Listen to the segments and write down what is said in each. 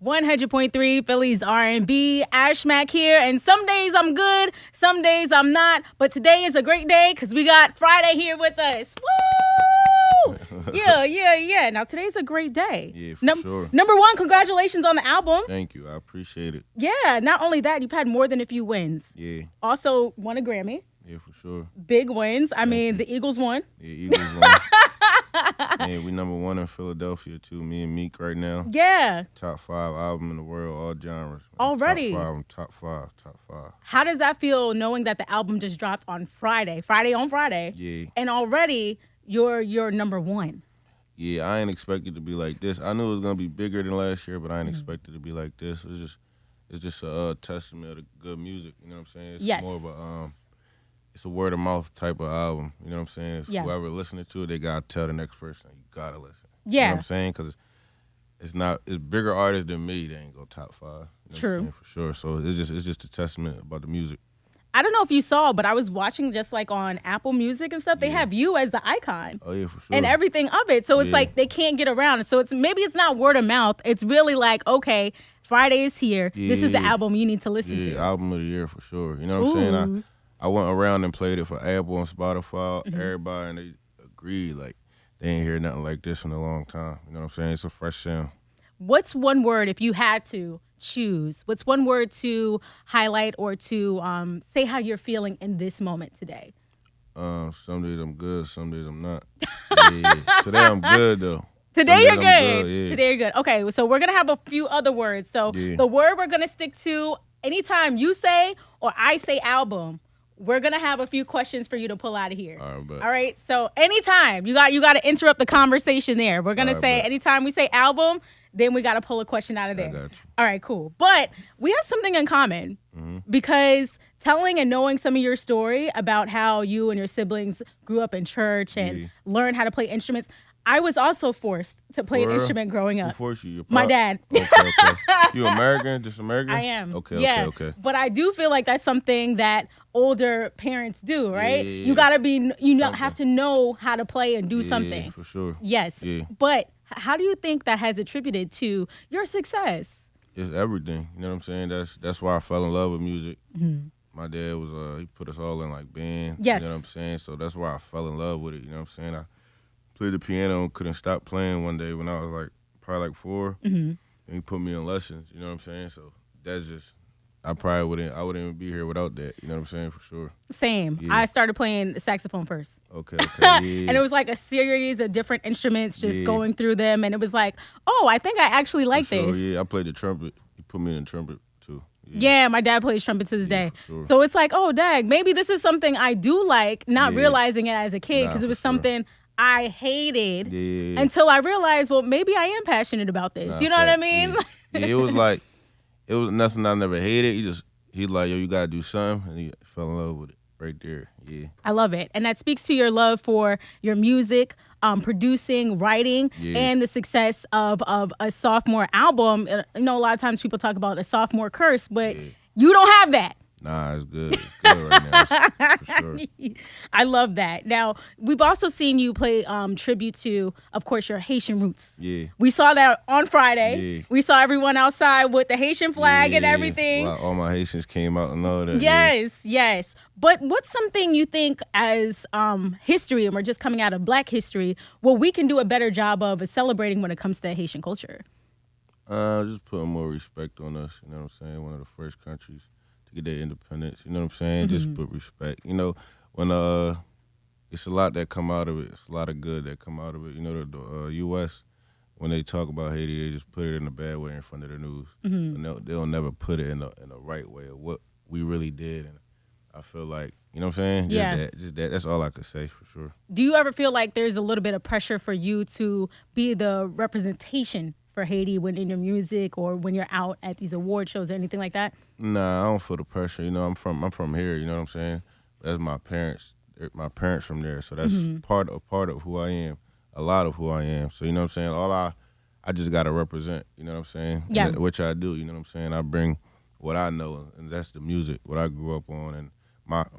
100.3 Philly's R&B, ASHMAC here, and some days I'm good, some days I'm not, but today is a great day because we got Fridayy here with us. Woo! Yeah. Now today's a great day. Yeah, for sure. Number one, congratulations on the album. Thank you, I appreciate it. Yeah, not only that, you've had more than a few wins. Yeah. Also won a Grammy. Yeah, for sure. Big wins. I mean, the Eagles won. Yeah, Eagles won. Yeah, we #1 in Philadelphia too. Me and Meek right now. Yeah. Top 5 album in the world, all genres. Already. Top five. How does that feel knowing that the album just dropped on Friday on Friday? Yeah. And already you're #1. Yeah, I ain't expected to be like this. I knew it was gonna be bigger than last year, but I ain't expected to be like this. It's just a testament of good music. You know what I'm saying? It's more of a it's a word of mouth type of album. You know what I'm saying? If whoever listening to it, they gotta tell the next person, you gotta listen. Yeah. You know what I'm saying? Because it's bigger artists than me. They ain't go top 5. You know True. what I'm saying? For sure. So it's just a testament about the music. I don't know if you saw, but I was watching just like on Apple Music and stuff. They have you as the icon. Oh yeah, for sure. And everything of it. So it's like they can't get around. So maybe it's not word of mouth. It's really like, okay, Fridayy is here. Yeah. This is the album you need to listen to. Yeah, album of the year for sure. You know what I'm saying? I went around and played it for Apple and Spotify, everybody, and they agreed, like, they ain't hear nothing like this in a long time. You know what I'm saying? It's a fresh sound. What's one word, if you had to choose, what's one word to highlight or to say how you're feeling in this moment today? Some days I'm good, some days I'm not. Yeah. Today I'm good, though. Today you're good. Yeah. Today you're good. Okay, so we're going to have a few other words. So the word we're going to stick to, anytime you say or I say album, we're going to have a few questions for you to pull out of here. All right? So anytime, you got to interrupt the conversation there. We're going to say anytime we say album, then we got to pull a question out of there. I got you. All right, cool. But we have something in common because telling and knowing some of your story about how you and your siblings grew up in church and learned how to play instruments, I was also forced to play an instrument growing up. Who forced you? Your pop? My dad. Okay. You American? Just American? I am. Okay. But I do feel like that's something that older parents do, right? Yeah. You gotta be, have to know how to play and do something. Yeah, for sure. Yes. Yeah. But how do you think that has attributed to your success? It's everything. You know what I'm saying? That's why I fell in love with music. My dad was he put us all in like band. Yes. You know what I'm saying? So that's why I fell in love with it. You know what I'm saying? I played the piano and couldn't stop playing one day when I was probably 4. And he put me in lessons. You know what I'm saying? So that's just, I wouldn't even be here without that. You know what I'm saying? For sure. Same. Yeah. I started playing saxophone first. Okay. Yeah. And it was like a series of different instruments, just going through them. And it was like, oh, I think I actually like this. Yeah, I played the trumpet. He put me in the trumpet too. Yeah, my dad plays trumpet to this day. Sure. So it's like, oh, dang, maybe this is something I do like, not realizing it as a kid because it was something I hated until I realized, well, maybe I am passionate about this. You know what I mean? Yeah, it was nothing I never hated. He's like, yo, you gotta do something, and he fell in love with it right there. Yeah, I love it, and that speaks to your love for your music, producing, writing, and the success of a sophomore album. A lot of times people talk about a sophomore curse, but you don't have that. Nah, it's good. It's good right now, for sure. I love that. Now, we've also seen you play tribute to, of course, your Haitian roots. Yeah. We saw that on Friday. Yeah. We saw everyone outside with the Haitian flag and everything. Well, all my Haitians came out and all that. Yes. But what's something you think as history, and we're just coming out of Black history, what we can do a better job of is celebrating when it comes to Haitian culture? Just putting more respect on us. You know what I'm saying? One of the first countries to get their independence, you know what I'm saying? Just put respect. When it's a lot that come out of it. It's a lot of good that come out of it. The U.S., when they talk about Haiti, they just put it in a bad way in front of the news. And they'll never put it in the right way of what we really did. And I feel like, you know what I'm saying? Just that. That's all I could say for sure. Do you ever feel like there's a little bit of pressure for you to be the representation for Haiti when in your music or when you're out at these award shows or anything like that? Nah, I don't feel the pressure. I'm from here. You know what I'm saying? That's my parents. My parents from there, so that's part of who I am. A lot of who I am. So you know what I'm saying? I just gotta represent. You know what I'm saying? Yeah. Which I do. You know what I'm saying? I bring what I know, and that's the music, what I grew up on, and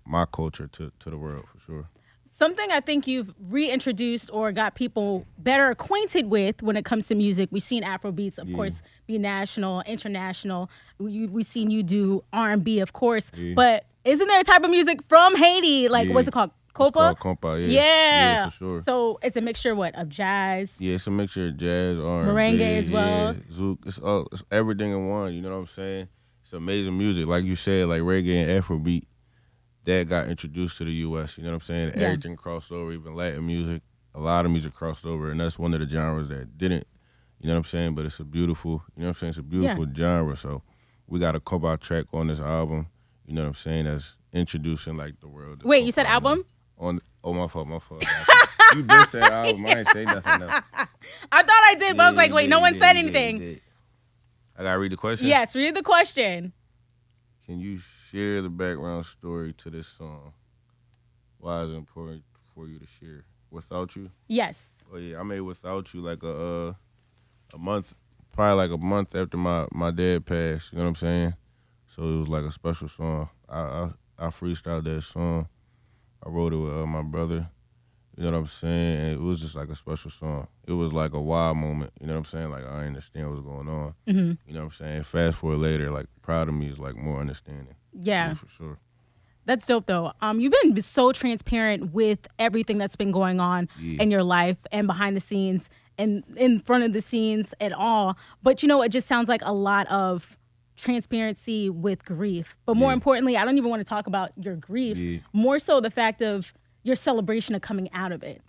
my culture to the world for sure. something I think you've reintroduced or got people better acquainted with when it comes to music. We've seen Afrobeats, of course, be national, international. We've seen you do R&B, of course. But isn't there a type of music from Haiti? Like, what's it called? Compa? It's called compa, Yeah, for sure. So it's a mixture, of jazz? Yeah, it's a mixture of jazz, R&B. Merengue as well? Yeah, zouk. It's everything in one, you know what I'm saying? It's amazing music. Like you said, like reggae and Afrobeat, that got introduced to the U.S., you know what I'm saying? Yeah. Everything crossed over, even Latin music. A lot of music crossed over, and that's one of the genres that didn't, you know what I'm saying? But it's a beautiful, you know what I'm saying? It's a beautiful genre, so we got a compa track on this album, you know what I'm saying, that's introducing, like, the world. Wait, you said album? My fault. You did say album. I ain't say nothing else. I thought I did, but I was like, wait, no one said anything. I gotta read the question? Yes, read the question. Can you share the background story to this song? Why is it important for you to share? Without You? Yes. Oh yeah, I made Without You like a month, probably like a month after my dad passed. You know what I'm saying? So it was like a special song. I freestyled that song. I wrote it with my brother. You know what I'm saying? And it was just like a special song. It was like a wild moment. You know what I'm saying? Like, I understand what's going on. Mm-hmm. You know what I'm saying? Fast forward later, like, Proud of Me is like more understanding. Yeah. For sure. That's dope, though. You've been so transparent with everything that's been going on in your life and behind the scenes and in front of the scenes and all. But, it just sounds like a lot of transparency with grief. But more importantly, I don't even want to talk about your grief. More so the fact of your celebration of coming out of it.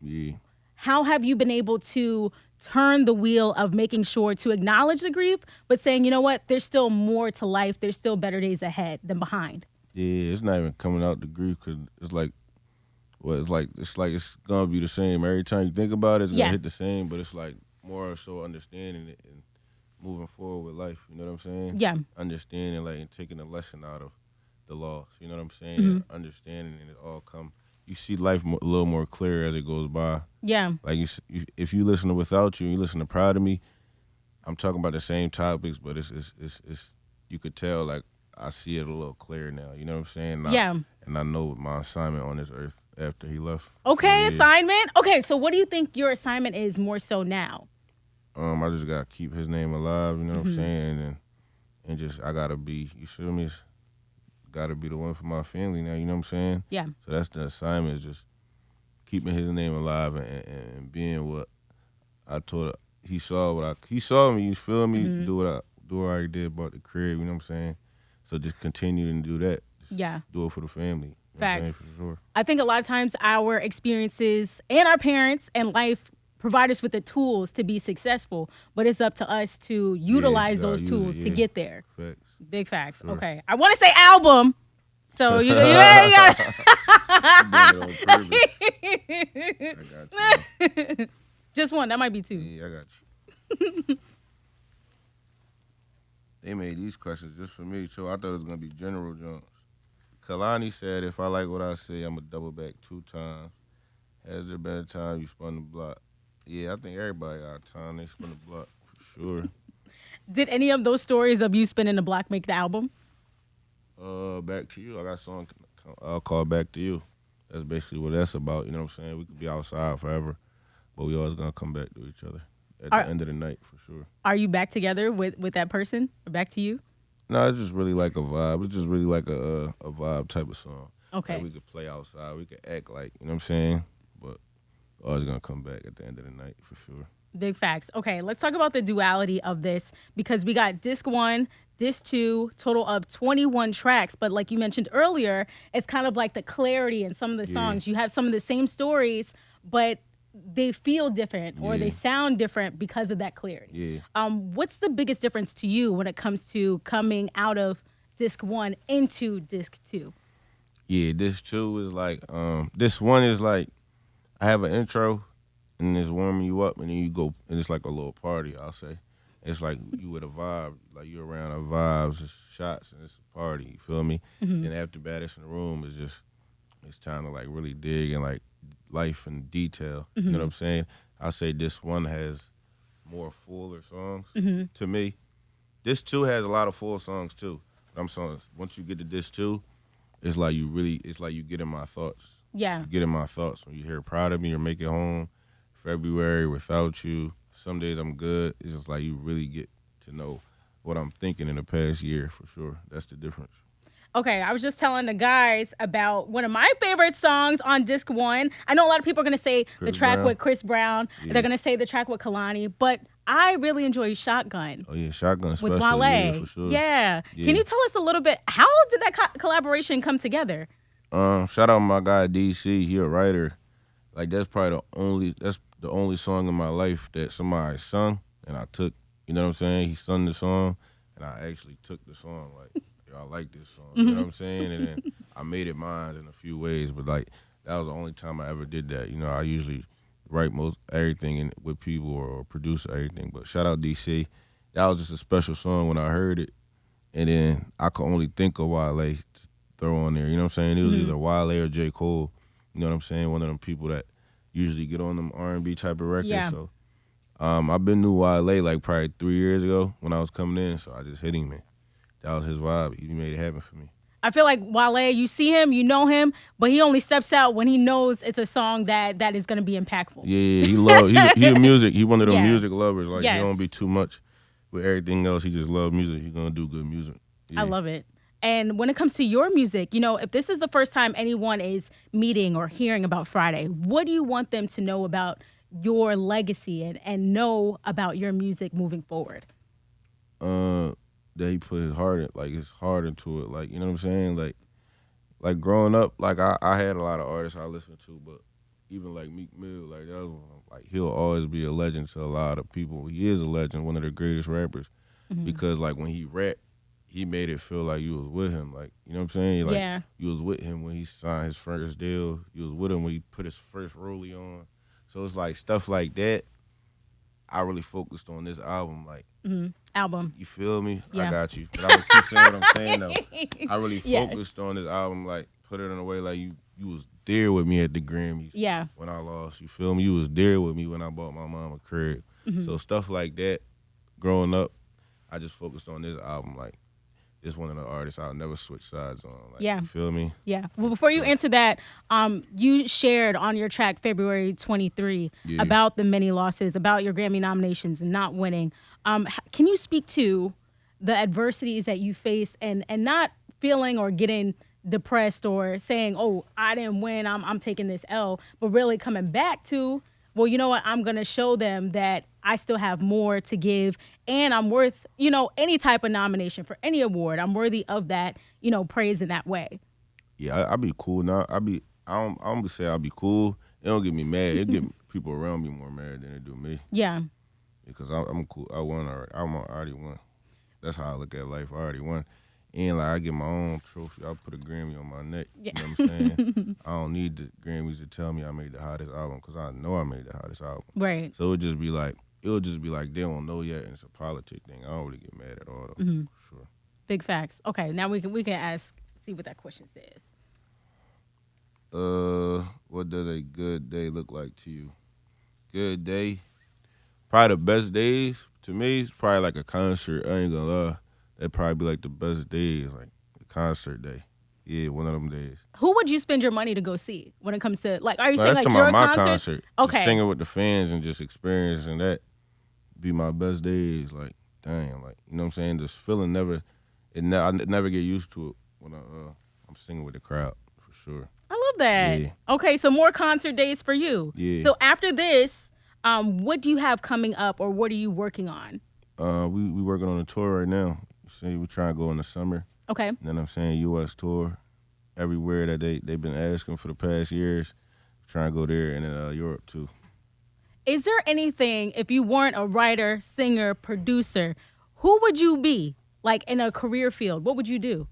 How have you been able to turn the wheel of making sure to acknowledge the grief, but saying, you know what, there's still more to life. There's still better days ahead than behind. Yeah, it's not even coming out the grief because it's like it's gonna be the same every time you think about it. It's gonna hit the same, but it's like more so understanding it and moving forward with life. You know what I'm saying? Yeah. Understanding, like, and taking a lesson out of the loss. You know what I'm saying? Mm-hmm. Understanding and it all come. You see life a little more clear as it goes by. Yeah. Like, if you listen to Without You, you listen to Proud of Me, I'm talking about the same topics, but it's you could tell, like, I see it a little clearer now. You know what I'm saying? And I know my assignment on this earth after he left. Okay, so, assignment. Okay, so what do you think your assignment is more so now? I just gotta keep his name alive. You know what I'm saying? And just I gotta be. You feel me? Gotta be the one for my family now. You know what I'm saying? Yeah. So that's the assignment, is just keeping his name alive and being what I told. He saw me. You feel me? Do what I already did about the crib. You know what I'm saying? So just continue and do that. Just do it for the family. You know Facts. For sure. I think a lot of times our experiences and our parents and life provide us with the tools to be successful, but it's up to us to utilize those tools to get there. Facts. Big facts. Sure. Okay. I want to say album. So you got I got you. Just one. That might be two. Yeah, I got you. They made these questions just for me, too. I thought it was going to be General Jones. Kehlani said, if I like what I say, I'm going to double back 2 times. Has there been a time you spun the block? Yeah, I think everybody got a time they spun the block, for sure. Did any of those stories of you spinning the block make the album? Back to You. I got a song called Back to You. That's basically what that's about. You know what I'm saying? We could be outside forever, but we always going to come back to each other at the end of the night, for sure. Are you back together with that person? Or back to you? No, it's just really like a vibe. It's just really like a vibe type of song. Okay. Like we could play outside. We could act like, you know what I'm saying? But always going to come back at the end of the night, for sure. Big facts. Okay, let's talk about the duality of this, because we got disc 1, disc 2, total of 21 tracks. But like you mentioned earlier, it's kind of like the clarity in some of the songs. You have some of the same stories, but they feel different or they sound different because of that clarity. What's the biggest difference to you when it comes to coming out of disc 1 into disc 2? Yeah, disc 2 is like, this 1 is like, I have an intro, and it's warming you up, and then you go, and it's like a little party, I'll say. It's like you with a vibe, like you're around our vibes, it's shots, and it's a party, you feel me? Then after that, it's in the room, it's time to like really dig and like life and detail, you know what I'm saying? I'll say this 1 has more fuller songs to me. This 2 has a lot of full songs too. Once you get to this 2, it's like you get in my thoughts. Yeah. You get in my thoughts. When you hear Proud of Me or Make It Home, February, Without You, Some Days I'm Good, it's just like you really get to know what I'm thinking in the past year for sure. That's the difference. Okay, I was just telling the guys about one of my favorite songs on disc 1. I know a lot of people are going to say the track with Chris Brown. Yeah. They're going to say the track with Kehlani, but I really enjoy Shotgun. Oh, yeah, Shotgun with Wale. Yeah, for sure. Yeah. Can you tell us a little bit, how did that collaboration come together? Shout out my guy DC. He a writer. Like that's probably the only song in my life that somebody sung and I took. You know what I'm saying? He sung the song and I actually took the song. Like, yo, I like this song. You know what I'm saying? And then I made it mine in a few ways. But like that was the only time I ever did that. You know, I usually write most everything with people or produce everything. But shout out DC. That was just a special song when I heard it. And then I could only think of Wale to throw on there. You know what I'm saying? It was either Wale or J. Cole. You know what I'm saying? One of them people that usually get on them R&B type of records. Yeah. So I've been knew Wale like probably 3 years ago when I was coming in. So I just hit him, man. That was his vibe. He made it happen for me. I feel like Wale, you see him, you know him, but he only steps out when he knows it's a song that is going to be impactful. Yeah, he a music. He one of them music lovers. Like, he don't be too much with everything else. He just loves music. He's going to do good music. Yeah. I love it. And when it comes to your music, you know, if this is the first time anyone is meeting or hearing about Fridayy, what do you want them to know about your legacy and know about your music moving forward? That he put his heart into it. Like, you know what I'm saying? Like growing up, like I had a lot of artists I listened to, but even like Meek Mill, like that was like he'll always be a legend to a lot of people. He is a legend, one of the greatest rappers, because like when he rapped, he made it feel like you was with him. Like, you know what I'm saying? Like you was with him when he signed his first deal. You was with him when he put his first rollie on. So it's like stuff like that. I really focused on this album, like album. You feel me? Yeah. I got you. But I'm gonna keep saying what I'm saying though. I really focused on this album, like put it in a way like you was there with me at the Grammys. Yeah. When I lost, you feel me? You was there with me when I bought my mom a crib. So stuff like that. Growing up, I just focused on this album, like. It's one of the artists I'll never switch sides on. Like, you feel me? Yeah. Well, before you answer that, you shared on your track February 23 about the many losses, about your Grammy nominations and not winning. Can you speak to the adversities that you faced and not feeling or getting depressed or saying, oh, I didn't win, I'm taking this L, but really coming back to, well, you know what, I'm going to show them that I still have more to give and I'm worth, you know, any type of nomination for any award. I'm worthy of that, you know, praise in that way. Yeah, I'll be cool now. I don't gonna say I'll be cool. It don't get me mad. It get people around me more mad than it do me. Yeah. Because I'm cool. I won already. I already won. That's how I look at life. I already won. And like I get my own trophy. I put a Grammy on my neck. You know what I'm saying? I don't need the Grammys to tell me I made the hottest album because I know I made the hottest album. Right. So it'll just be like they don't know yet, and it's a politic thing. I don't really get mad at all though. For sure. Big facts. Okay, now we can see what that question says. What does a good day look like to you? Good day, probably the best days to me. It's probably like a concert. I ain't gonna lie. That'd probably be like the best days, like the concert day. Yeah, one of them days. Who would you spend your money to go see when it comes to, like, are you saying like your concert? concert? Okay. Just singing with the fans and just experiencing that be my best days. Like, damn, like, you know what I'm saying? This feeling I never get used to it when I'm singing with the crowd, for sure. I love that. Yeah. Okay, so more concert days for you. Yeah. So after this, what do you have coming up or what are you working on? We working on a tour right now. See, we trying to go in the summer. Okay. And then I'm saying U.S. tour everywhere that they've been asking for the past years. Trying to go there and then Europe too. Is there anything, if you weren't a writer, singer, producer, who would you be? Like in a career field, what would you do?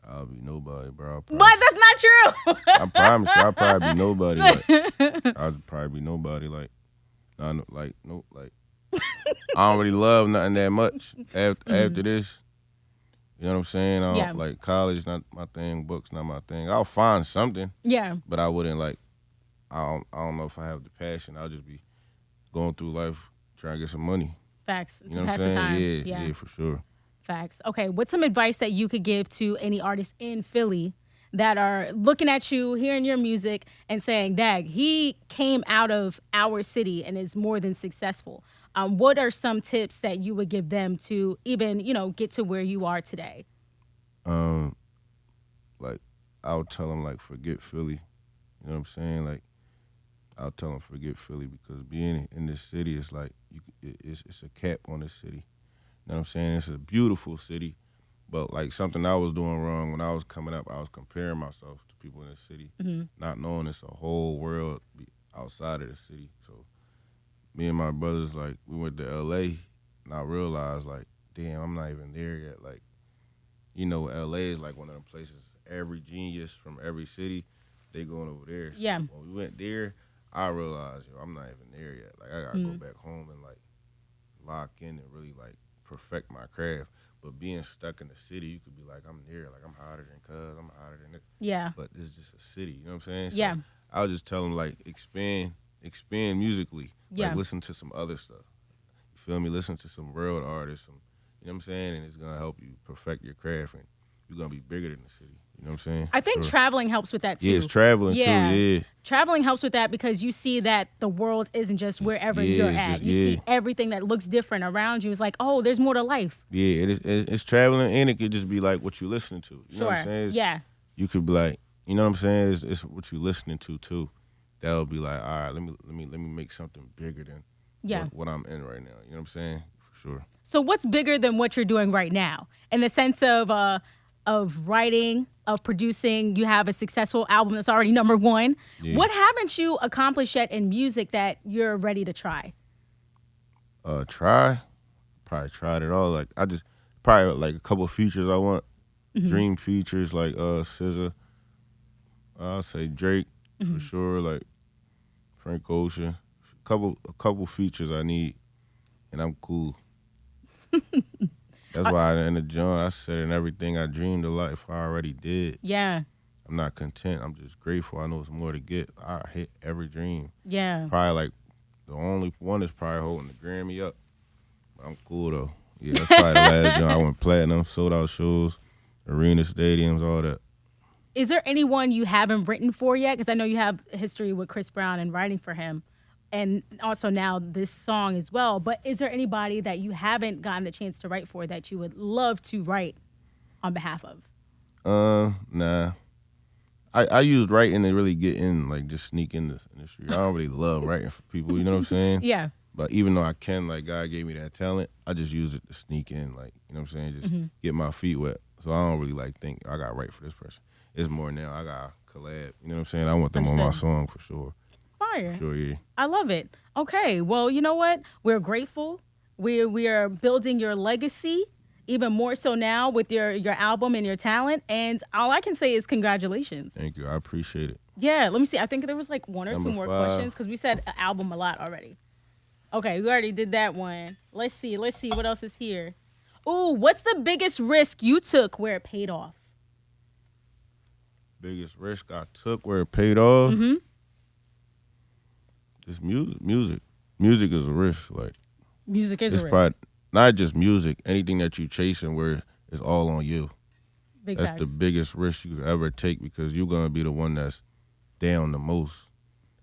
I'll be nobody, bro. But that's not true. I promise you, I'll probably be nobody. Like, I'll probably be nobody. Like, I don't really love nothing that much after this. You know what I'm saying? I don't, like, college, not my thing. Books, not my thing. I'll find something. Yeah. But I wouldn't, like, I don't know if I have the passion. I'll just be going through life trying to get some money. Facts. You know what I'm saying? Time. Yeah, for sure. Facts. Okay, what's some advice that you could give to any artist in Philly that are looking at you, hearing your music, and saying, "Dag, he came out of our city and is more than successful." What are some tips that you would give them to even, get to where you are today? Like, I'll tell them, like, forget Philly. You know what I'm saying? Like, I'll tell them forget Philly, because being in this city is like, it's a cap on this city. You know what I'm saying? It's a beautiful city, but like something I was doing wrong when I was coming up, I was comparing myself to people in the city, not knowing it's a whole world outside of the city. So me and my brothers, like, we went to LA, and I realized, like, damn, I'm not even there yet. Like, LA is like one of them places, every genius from every city, they going over there. So yeah. when we went there, I realized, I'm not even there yet. Like, I gotta go back home and like lock in and really like perfect my craft. But being stuck in the city, you could be like, I'm there, like I'm hotter than Cuz, I'm hotter than Nick. Yeah. But it's just a city, you know what I'm saying? So yeah. I'll just tell them, like, expand musically. Yeah. Like, listen to some other stuff. You feel me? Listen to some real artists, you know what I'm saying? And it's gonna help you perfect your craft, and you're gonna be bigger than the city. You know what I'm saying? I think traveling helps with that too. Yeah, it's traveling too, yeah. Traveling helps with that because you see that the world isn't just wherever you're at. You see everything that looks different around you. It's like, oh, there's more to life. Yeah, it's traveling, and it could just be like what you listening to. You know what I'm saying? You could be like, you know what I'm saying? It's what you listening to too. That'll be like, all right, let me make something bigger than what I'm in right now. You know what I'm saying? For sure. So what's bigger than what you're doing right now? In the sense of writing, of producing, you have a successful album that's already #1. Yeah. What haven't you accomplished yet in music that you're ready to try? Probably tried it all. Like, I just probably like a couple of features I want. Dream features like SZA. I'll say Drake for sure. Like Frank Ocean. A couple features I need, and I'm cool. That's why in the joint I said in everything I dreamed of life I already did. Yeah. I'm not content. I'm just grateful. I know there's more to get. I hit every dream. Yeah. Probably like the only one is probably holding the Grammy up. But I'm cool though. Yeah, that's probably the last joint. I went platinum, sold out shows, arena stadiums, all that. Is there anyone you haven't written for yet? Because I know you have a history with Chris Brown and writing for him, and also now this song as well. But is there anybody that you haven't gotten the chance to write for that you would love to write on behalf of? Nah. I used writing to really get in, like, just sneak in this industry. I don't really love writing for people, you know what I'm saying? Yeah. But even though I can, like, God gave me that talent, I just use it to sneak in, like, you know what I'm saying? Just get my feet wet. So I don't really, like, think I got to write for this person. It's more now I got to collab, you know what I'm saying? I want them on my song for sure. Fire. For sure, yeah. I love it. Okay, well, you know what? We're grateful. We are building your legacy even more so now with your album and your talent. And all I can say is congratulations. Thank you. I appreciate it. Yeah, let me see. I think there was like one or Number two more 5. questions because we said album a lot already. Okay, we already did that one. Let's see what else is here. Ooh, what's the biggest risk you took where it paid off? Biggest risk I took where it paid off? Just music. Music is a risk. Like, music is a risk. Probably, not just music, anything that you chasing where it's all on you. That's the biggest risk you could ever take because you're going to be the one that's down the most.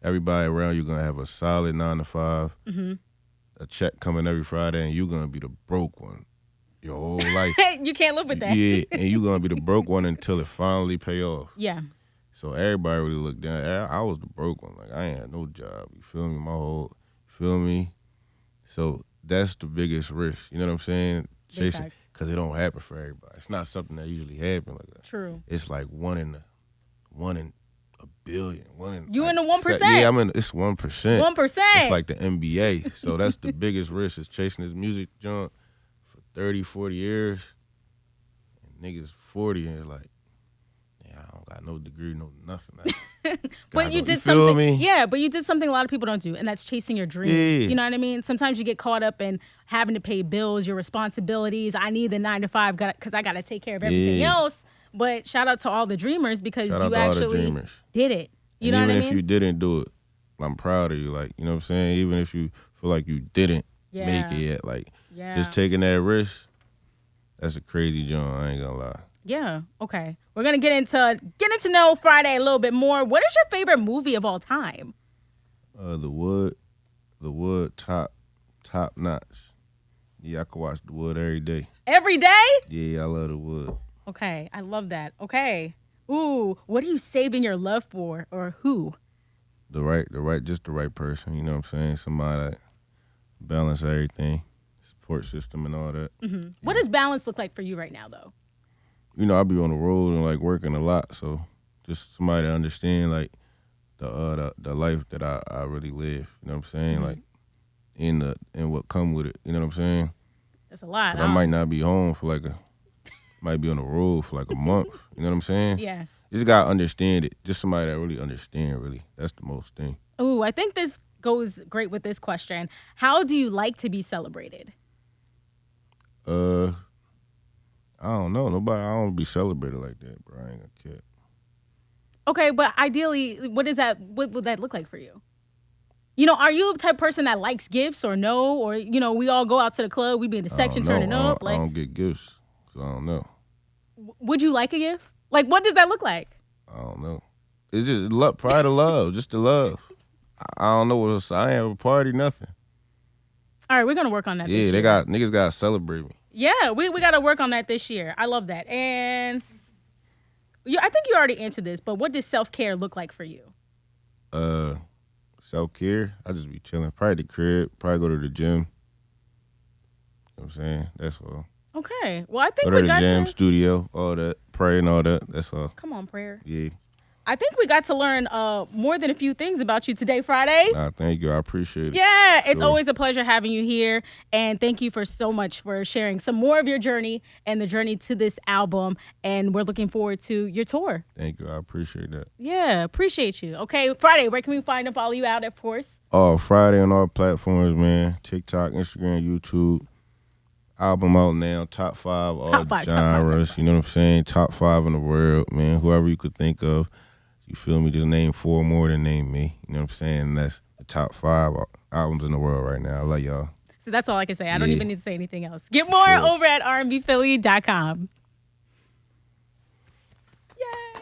Everybody around you going to have a solid 9 to 5, a check coming every Friday, and you're going to be the broke one your whole life. You can't live with that. Yeah, and you're going to be the broke one until it finally pay off. Yeah. So everybody really looked down. I was the broke one. Like, I ain't had no job. You feel me? You feel me? So that's the biggest risk. You know what I'm saying? Chasing, because it don't happen for everybody. It's not something that usually happens like that. True. It's like one in a billion. You like, in the 1%? Yeah, it's 1%. 1%. It's like the NBA. So that's the biggest risk is chasing this music junk for 30, 40 years. And niggas 40 and it's like, I don't got no degree, no nothing. But you did something. Yeah, but you did something a lot of people don't do, and that's chasing your dreams. Yeah. You know what I mean? Sometimes you get caught up in having to pay bills, your responsibilities. I need the 9 to 5 because I got to take care of everything else. But shout out to all the dreamers because you actually did it. You know what I mean? Even if you didn't do it, I'm proud of you. Like, you know what I'm saying? Even if you feel like you didn't make it yet, like just taking that risk, that's a crazy joint. I ain't gonna lie. Yeah. Okay. We're gonna getting to know Fridayy a little bit more. What is your favorite movie of all time? The Wood, top notch. Yeah, I can watch The Wood every day. Every day? Yeah, I love The Wood. Okay, I love that. Okay. Ooh, what are you saving your love for, or who? Just the right person. You know what I'm saying? Somebody that balance everything, support system and all that. Mm-hmm. Yeah. What does balance look like for you right now, though? You know, I be on the road and like working a lot, so just somebody to understand like the life that I really live. You know what I'm saying? Mm-hmm. Like in what come with it. You know what I'm saying? That's a lot. I might not be home for might be on the road for like a month. You know what I'm saying? Yeah. You just gotta understand it. Just somebody that really understand. Really, that's the most thing. Ooh, I think this goes great with this question. How do you like to be celebrated? I don't know. I don't be celebrated like that, bro. I ain't gonna care. Okay, but ideally, what would that look like for you? You know, are you the type of person that likes gifts or no? Or, you know, we all go out to the club, we be in the section turning up. I don't get gifts, so I don't know. Would you like a gift? Like, what does that look like? I don't know. It's just probably the love, just the love. I don't know what else. I ain't have a party, nothing. All right, we're going to work on that this year. Niggas got to celebrate me. Yeah, we got to work on that this year. I love that. And I think you already answered this, but what does self-care look like for you? Self-care, I just be chilling. Probably the crib, probably go to the gym. You know what I'm saying? That's all. Okay. Well, I think go to the gym, studio, all that, pray and all that. That's all. Come on, prayer. Yeah. I think we got to learn more than a few things about you today, Fridayy. Nah, thank you. I appreciate it. Yeah, it's always a pleasure having you here. And thank you so much for sharing some more of your journey and the journey to this album. And we're looking forward to your tour. Thank you. I appreciate that. Yeah, appreciate you. Okay, Fridayy, where can we find and follow you out, of course? Oh, Fridayy on all platforms, man. TikTok, Instagram, YouTube. Album out now, top 5 all genres. You know what I'm saying? Top 5 in the world, man. Whoever you could think of. You feel me? Just name 4 more than name me. You know what I'm saying? And that's the top 5 albums in the world right now. I love y'all. So that's all I can say. I don't even need to say anything else. Get more over at rnbphilly.com.